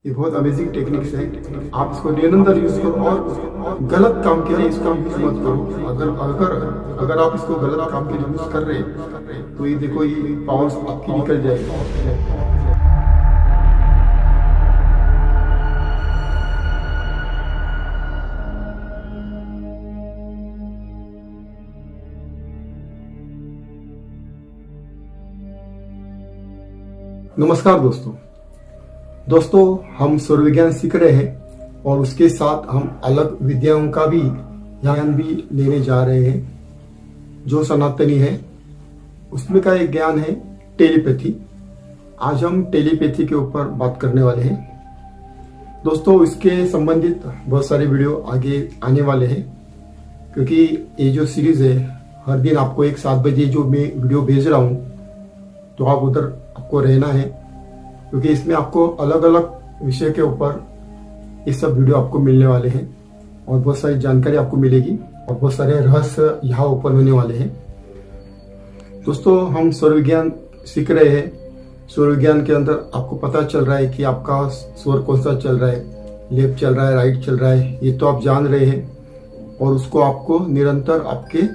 ये बहुत amazing techniques है। आप इसको निरंतर यूज करो और गलत काम के लिए इसका यूज मत करो। अगर अगर अगर आप इसको गलत काम के लिए यूज कर रहे तो ये देखो, ये पावर्स आपकी निकल जाएगी। नमस्कार दोस्तों, हम सौर विज्ञान सीख रहे हैं और उसके साथ हम अलग विद्याओं का भी ज्ञान भी लेने जा रहे हैं जो सनातनी है। उसमें का एक ज्ञान है टेलीपैथी। आज हम टेलीपैथी के ऊपर बात करने वाले हैं दोस्तों। इसके संबंधित बहुत सारे वीडियो आगे आने वाले हैं, क्योंकि ये जो सीरीज है हर दिन आपको 7 बजे जो मैं वीडियो भेज रहा हूँ, तो आप उधर आपको रहना है, क्योंकि इसमें आपको अलग अलग विषय के ऊपर ये सब वीडियो आपको मिलने वाले हैं और बहुत सारी जानकारी आपको मिलेगी और बहुत सारे रहस्य यहाँ ओपन होने वाले हैं। दोस्तों, हम सौर विज्ञान सीख रहे हैं। सौर विज्ञान के अंदर आपको पता चल रहा है कि आपका सौर कौन सा चल रहा है, लेफ्ट चल रहा है, राइट चल रहा है, ये तो आप जान रहे हैं। और उसको आपको निरंतर आपके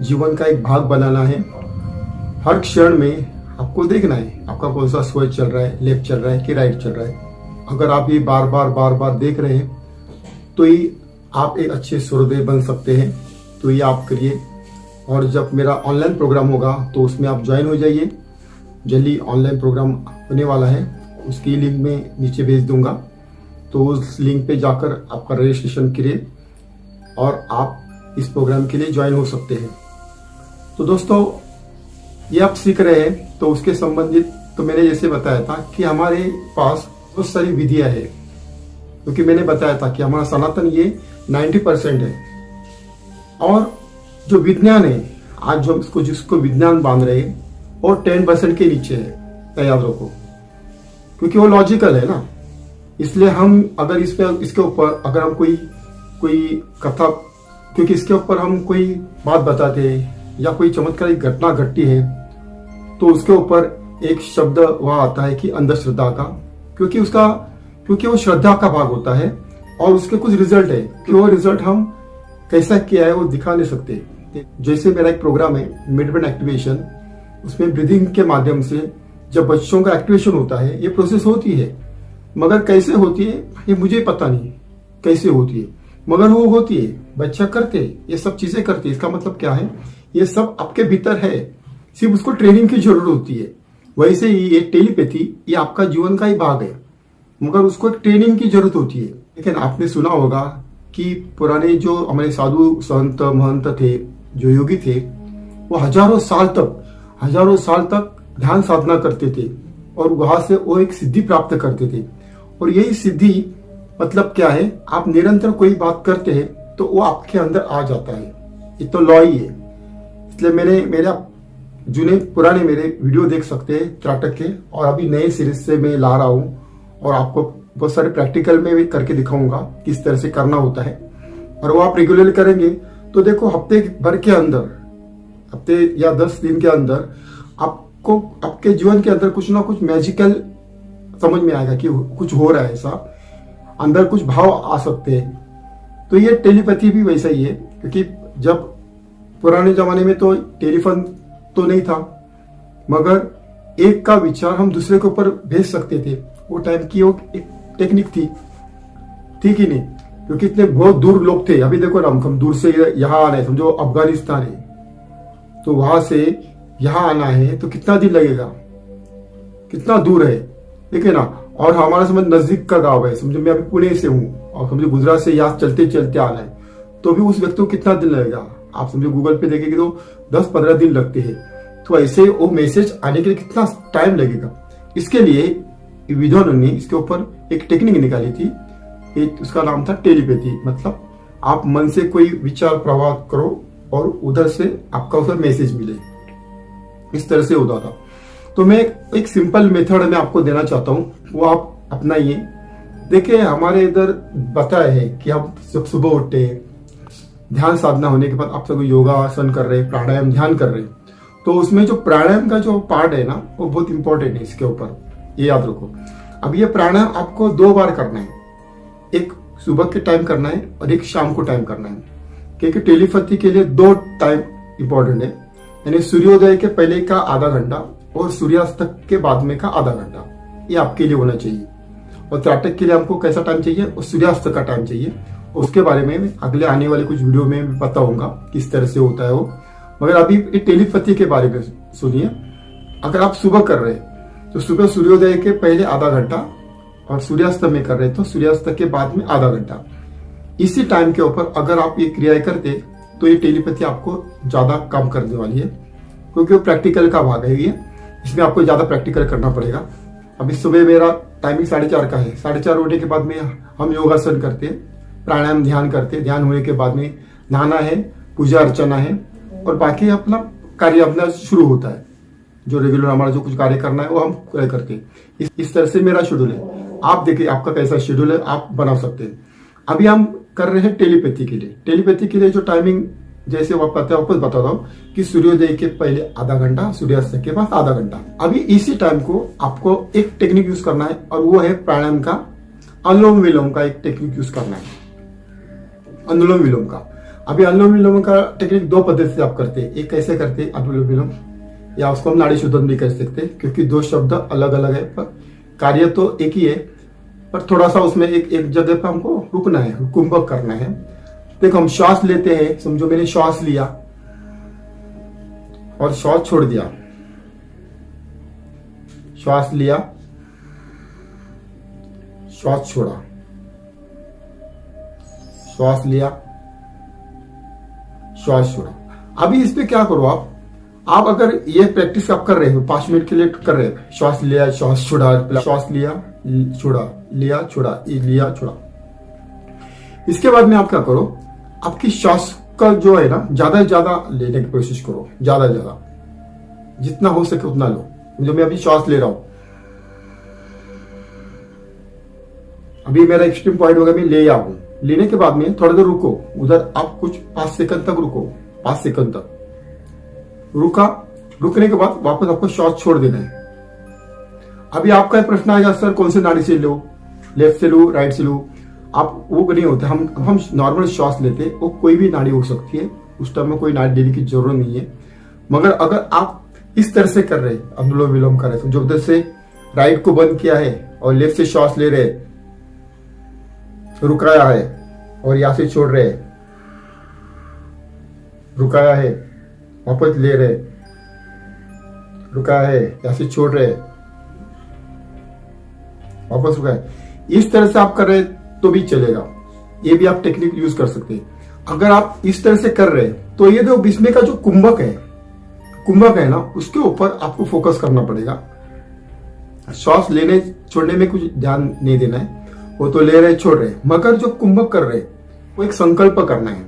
जीवन का एक भाग बनाना है। हर क्षण में आपको देखना है आपका कौन सा स्विच चल रहा है, लेफ्ट चल रहा है कि राइट चल रहा है। अगर आप ये बार बार देख रहे हैं तो ये आप एक अच्छे सूर्योदय बन सकते हैं। तो ये आप करिए। और जब मेरा ऑनलाइन प्रोग्राम होगा तो उसमें आप ज्वाइन हो जाइए। जल्दी ऑनलाइन प्रोग्राम होने वाला है, उसकी लिंक मैं नीचे भेज दूंगा। तो उस लिंक पे जाकर आपका रजिस्ट्रेशन करिए और आप इस प्रोग्राम के लिए ज्वाइन हो सकते हैं। तो दोस्तों, ये आप सीख रहे हैं तो उसके संबंधित तो मैंने जैसे बताया था कि हमारे पास बहुत सारी विधियां है, क्योंकि मैंने बताया था कि हमारा सनातन ये 90% है। और जो विज्ञान है आज जो इसको जिसको विज्ञान बांध रहे हैं और 10% के नीचे है, याद रखो, क्योंकि वो लॉजिकल है ना। इसलिए हम अगर इसके ऊपर अगर हम कोई कथा, क्योंकि इसके ऊपर हम कोई बात बताते हैं या कोई चमत्कारिक घटना घटती है तो उसके ऊपर एक शब्द वहां आता है कि अंधश्रद्धा का, क्योंकि वो श्रद्धा का भाग होता है और उसके कुछ रिजल्ट है कि वो रिजल्ट हम कैसा किया है वो दिखा नहीं सकते। जैसे मेरा एक प्रोग्राम है मिड ब्रेन एक्टिवेशन, उसमें ब्रीदिंग के माध्यम से जब बच्चों का एक्टिवेशन होता है ये प्रोसेस होती है, मगर कैसे होती है ये मुझे पता नहीं कैसे होती है, मगर वो होती है। बच्चा करते ये सब चीजें करते, इसका मतलब क्या है, ये सब आपके भीतर है, सिर्फ उसको ट्रेनिंग की जरूरत होती है। वैसे ही ये टेलीपैथी ये आपका जीवन का ही भाग है, मगर उसको एक ट्रेनिंग की जरूरत होती है। लेकिन आपने सुना होगा कि पुराने जो हमारे साधु संत महंत थे, जो योगी थे, वो हजारों साल तक ध्यान साधना करते थे और वहां से वो एक सिद्धि प्राप्त करते थे। और यही सिद्धि मतलब क्या है, आप निरंतर कोई बात करते हैं तो वो आपके अंदर आ जाता है। ये तो लॉ ही है। इसलिए मेरा पुराने मेरे वीडियो देख सकते हैं त्राटक के, और अभी नए सीरीज से मैं ला रहा हूँ और आपको बहुत सारे प्रैक्टिकल में भी करके दिखाऊंगा किस तरह से करना होता है। और वो आप रेगुलरली करेंगे तो देखो हफ्ते भर के अंदर, हफ्ते या 10 दिन के अंदर आपको आपके जीवन के अंदर कुछ ना कुछ मैजिकल समझ में आएगा कि कुछ हो रहा है, ऐसा अंदर कुछ भाव आ सकते हैं। तो ये टेलीपैथी भी वैसा ही है, क्योंकि जब पुराने जमाने में तो टेलीफोन तो नहीं था, मगर एक का विचार हम दूसरे के ऊपर भेज सकते थे। वो टाइम की वो एक टेक्निक थी, ठीक ही नहीं, क्योंकि इतने बहुत दूर लोग थे। अभी देखो ना, हम दूर से यहाँ आना है, समझो अफगानिस्तान है तो वहां से यहाँ आना है तो कितना दिन लगेगा, कितना दूर है, ठीक है ना। और हमारा समझ नजदीक का गांव है, समझो मैं अभी पुणे से हूँ और समझो गुजरात से यहाँ चलते चलते आना है, तो भी उस व्यक्ति को कितना दिन लगेगा। आप समझो गूगल पे देखेंगे तो 10-15 दिन लगते हैं। तो ऐसे वो मैसेज आने के लिए कितना टाइम लगेगा। इसके लिए विद्वानों ने इसके ऊपर एक टेक्निक निकाली थी, उसका नाम था टेलीपैथी। मतलब आप मन से कोई विचार प्रवाह करो और उधर से आपका उधर मैसेज मिले, इस तरह से होता था। तो मैं एक सिंपल मेथड में आपको देना चाहता हूँ, वो आप अपनाइए। देखिए, हमारे इधर बताया है कि हम जब सुबह उठते हैं, ध्यान साधना होने के बाद आप सब योगासन कर रहे हैं, प्राणायाम ध्यान कर रहे हैं, तो उसमें जो प्राणायाम का जो पार्ट है ना, वो बहुत इंपॉर्टेंट है। इसके ऊपर ये याद रखो, अब ये प्राणायाम आपको 2 बार करना है, एक सुबह के टाइम करना है और एक शाम को टाइम करना है, क्योंकि टेलीपैथी के लिए 2 टाइम इंपॉर्टेंट है, यानी सूर्योदय के पहले का आधा घंटा और सूर्यास्त के बाद में का आधा घंटा, ये आपके लिए होना चाहिए। और त्राटक के लिए हमको कैसा टाइम चाहिए और सूर्यास्त का टाइम चाहिए, उसके बारे में अगले आने वाले कुछ वीडियो में बताऊंगा किस तरह से होता है वो। मगर अभी टेलीपैथी के बारे में सुनिए। अगर आप सुबह कर रहे हैं तो सुबह सूर्योदय के पहले आधा घंटा और सूर्यास्त में कर रहे हैं तो सूर्यास्त के बाद में आधा घंटा, इसी टाइम के ऊपर अगर आप ये क्रियाएं करते तो ये टेलीपैथी आपको ज्यादा काम करने वाली है, क्योंकि वो प्रैक्टिकल का भाग है ये, इसमें आपको ज्यादा प्रैक्टिकल करना पड़ेगा। अभी सुबह मेरा टाइमिंग 4:30 का है, 4:30 होने के बाद में हम योगासन करते हैं, प्राणायाम ध्यान करते हैं, ध्यान होने के बाद में नहाना है, पूजा अर्चना है और बाकी अपना कार्य अपना शुरू होता है। जो रेगुलर हमारा जो कुछ कार्य करना है वो हम करते हैं। इस तरह से मेरा शेड्यूल है। आप देखिए आपका कैसा शेड्यूल है, आप बना सकते हैं। अभी हम कर रहे हैं टेलीपैथी के लिए। टेलीपैथी के लिए जो टाइमिंग जैसे वापस बताता हूँ कि सूर्योदय के पहले आधा घंटा, सूर्यास्त के बाद आधा घंटा। अभी इसी टाइम को आपको एक टेक्निक यूज करना है और वो है प्राणायाम का, अनुलोम विलोम का एक टेक्निक यूज करना है, अनुलोम विलोम का। अभी अनुलोम विलोम का टेक्निक 2 पद्धति से आप करते हैं। एक कैसे करते हैं अनुलोम विलोम, या उसको हम नाड़ी शोधन भी कर सकते हैं, क्योंकि 2 शब्द अलग अलग है पर कार्य तो एक ही है, पर थोड़ा सा उसमें एक जगह पर हमको रुकना है, कुंभक करना है। देखो हम श्वास लेते हैं, समझो मैंने श्वास लिया और श्वास छोड़ दिया, श्वास लिया, श्वास छोड़ा, श्वास लिया, श्वास छोड़ा। अभी इस पे क्या करो आप अगर ये प्रैक्टिस आप कर रहे हो 5 मिनट के लिए कर रहे हो, श्वास लिया, श्वास छोड़ा, श्वास लिया, छोड़ा, लिया, छोड़ा, लिया, छोड़ा। इसके बाद में आप क्या करो, आपकी श्वास का जो है ना ज्यादा से ज्यादा लेने की कोशिश करो, ज्यादा से ज्यादा जितना हो सके उतना लो। जो मैं अभी श्वास ले रहा हूं, अभी मेरा एक्सट्रीम पॉइंट होगा, मैं ले आऊं, लेने के बाद में थोड़ा देर रुको, उधर आप कुछ 5 सेकंड तक रुको, 5 सेकंड तक रुका, रुकने के बाद वापस आपको श्वास छोड़ देना है। अभी आपका प्रश्न आएगा सर कौन से नाड़ी से लो, लेफ्ट से लो, राइट से लो। आप वो नहीं होते, हम नॉर्मल श्वास लेते हैं, वो कोई भी नाड़ी हो सकती है, उस टाइम में कोई नाड़ी लेने की जरूरत नहीं है। मगर अगर आप इस तरह से कर रहे हैं, अनुलोम विलोम कर रहे हैं, जो उधर से राइट को बंद किया है और लेफ्ट से श्वास ले रहे, रुकाया है और यहां से छोड़ रहे, रुकाया है, वापस ले रहे, रुकाया है, यहां से छोड़ रहे, वापस रुकाया, इस तरह से आप कर रहे तो भी चलेगा। ये भी आप टेक्निक यूज कर सकते हैं। अगर आप इस तरह से कर रहे हैं तो ये जो बीच में का जो कुंभक है ना, उसके ऊपर आपको फोकस करना पड़ेगा। श्वास लेने छोड़ने में कुछ ध्यान नहीं देना है, वो तो ले रहे छोड़ रहे, मगर जो कुंभक कर रहे वो एक संकल्प करना है।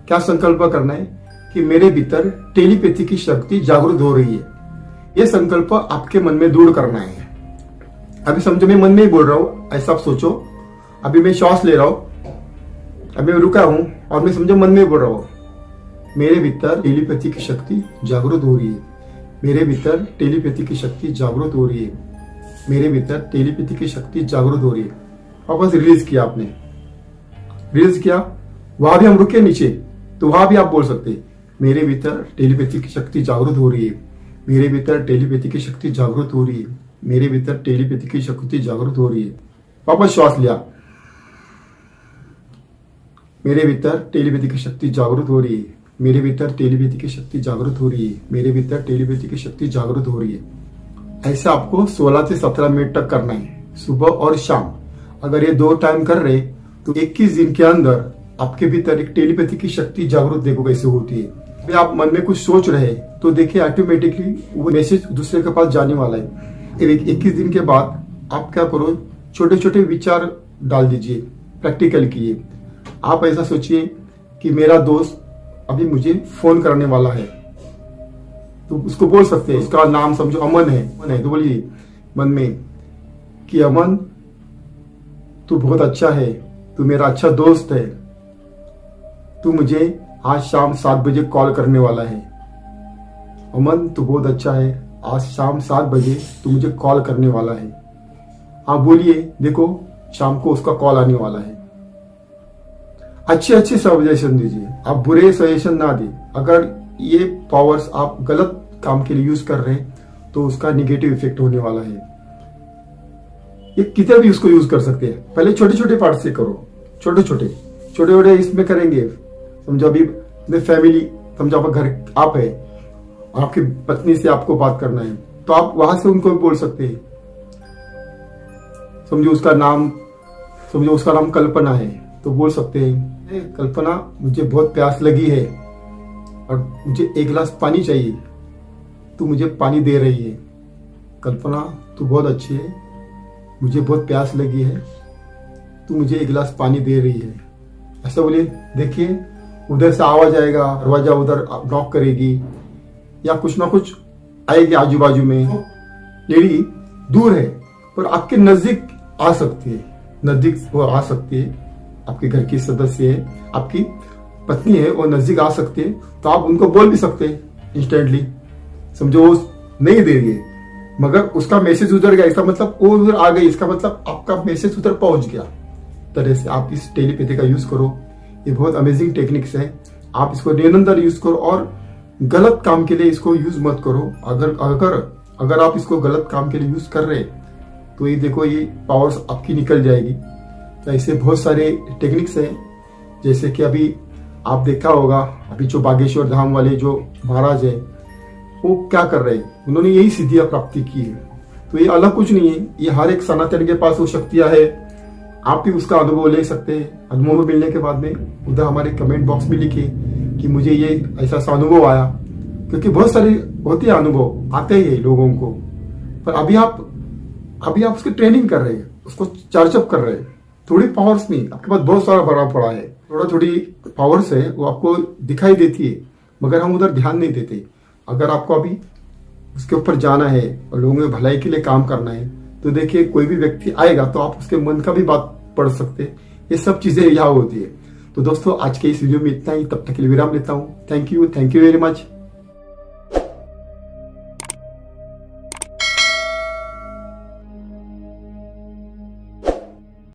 क्या संकल्प करना है कि मेरे भीतर टेलीपैथी की शक्ति जागृत हो रही है, ये संकल्प आपके मन में दृढ़ करना है। अभी समझो मैं मन में ही बोल रहा हूं, ऐसा आप सोचो। अभी मैं श्वास ले रहा हूं, अभी मैं रुका हूं और मैं समझो मन में बोल रहा हूं, मेरे भीतर टेलीपैथी की शक्ति जागृत हो रही है, मेरे भीतर टेलीपैथी की शक्ति जागृत हो रही है, मेरे भीतर टेलीपैथी की शक्ति जागृत हो रही है। वापस रिलीज किया, आपने रिलीज किया, वहां भी हम रुके नीचे, तो वहां भी आप बोल सकते मेरे भीतर टेलीपैथी की शक्ति जागृत हो रही है, मेरे भीतर टेलीपैथी की शक्ति जागृत हो रही है, मेरे भीतर टेलीपैथी की शक्ति जागृत हो रही है। वापस श्वास लिया, मेरे भीतर टेलीपैथी की शक्ति जागृत हो रही है, मेरे भीतर टेलीपैथी की शक्ति जागृत हो रही है, मेरे भीतर टेलीपैथी की शक्ति जागृत हो रही है। ऐसा आपको 16 से 17 मिनट तक करना है, सुबह और शाम। अगर ये 2 टाइम कर रहे तो 21 दिन के अंदर आपके भीतर एक टेलीपैथी की शक्ति जागृत देखो कैसे होती है। अभी आप मन में कुछ सोच रहे तो देखिए ऑटोमेटिकली वो मैसेज दूसरे के पास जाने वाला है। 21 दिन के बाद आप क्या करो, छोटे छोटे विचार डाल दीजिए, प्रैक्टिकल किए। आप ऐसा सोचिए कि मेरा दोस्त अभी मुझे फोन करने वाला है, तो उसको बोल सकते हैं, उसका नाम समझो अमन है, तो बोलिए मन में कि अमन तू बहुत अच्छा है, तू मेरा अच्छा दोस्त है, तू मुझे आज शाम 7 बजे कॉल करने वाला है। अमन तू बहुत अच्छा है, आज शाम 7 बजे तू मुझे कॉल करने वाला है। आप बोलिए, देखो शाम को उसका कॉल आने वाला है। अच्छे अच्छे सजेशन दीजिए, आप बुरे सजेशन ना दें। अगर ये पावर्स आप गलत काम के लिए यूज कर रहे हैं तो उसका निगेटिव इफेक्ट होने वाला है। ये कितने भी उसको यूज कर सकते हैं। पहले छोटे छोटे पार्ट से करो, छोटे छोटे इसमें करेंगे। समझो अभी फैमिली, समझो आपका घर आप है, आपकी पत्नी से आपको बात करना है, तो आप वहां से उनको बोल सकते हैं। समझो उसका नाम कल्पना है, तो बोल सकते हैं, कल्पना मुझे बहुत प्यास लगी है और मुझे 1 गिलास पानी चाहिए, तू मुझे पानी दे रही है। कल्पना तू बहुत अच्छी है, मुझे बहुत प्यास लगी है, तू मुझे 1 गिलास पानी दे रही है। ऐसा बोलिए। देखिए उधर से आवाज आएगा, दरवाजा उधर नॉक करेगी या कुछ ना कुछ आएगी आजू बाजू में। लेडी दूर है पर आपके नजदीक आ सकती है, नजदीक वो आ सकती है। आपके घर की सदस्य है, आपकी पत्नी है, वो नजदीक आ सकती है, तो आप उनको बोल भी सकते हैं इंस्टेंटली। समझो वो नहीं दे रही है मगर उसका मैसेज उधर गया, इसका मतलब वो उधर आ गई, इसका मतलब आपका मैसेज उधर पहुंच गया। तरह से आप इस टेलीपैथी का यूज करो। ये बहुत अमेजिंग टेक्निक्स है, आप इसको निरंतर यूज करो और गलत काम के लिए इसको यूज मत करो। अगर आप इसको गलत काम के लिए यूज कर रहे तो ये देखो ये पावर्स आपकी निकल जाएगी। तो ऐसे बहुत सारे टेक्निक्स हैं, जैसे कि अभी आप देखा होगा, अभी जो बागेश्वर धाम वाले जो महाराज है वो क्या कर रहे हैं, उन्होंने यही सिद्धियां प्राप्ति की है। तो ये अलग कुछ नहीं है, ये हर एक सनातन के पास वो शक्तियां है। आप भी उसका अनुभव ले सकते हैं। अनुभव मिलने के बाद में उधर हमारे कमेंट बॉक्स में लिखिए कि मुझे ये ऐसा सा अनुभव आया, क्योंकि बहुत सारे होते हैं अनुभव आते ही लोगों को, पर अभी आप उसकी ट्रेनिंग कर रहे हैं, उसको चर्चअप कर रहे हैं। थोड़ी पावर्स नहीं, आपके पास बहुत सारा भरा पड़ा है, थोड़ी पावर्स है वो आपको दिखाई देती है मगर हम उधर ध्यान नहीं देते। अगर आपको अभी उसके ऊपर जाना है और लोगों की भलाई के लिए काम करना है तो देखिए कोई भी व्यक्ति आएगा तो आप उसके मन का भी बात पढ़ सकते हैं। ये सब चीजें यहाँ होती है। तो दोस्तों आज के इस वीडियो में इतना ही, तब तक के लिए विराम लेता हूँ। Thank you very much.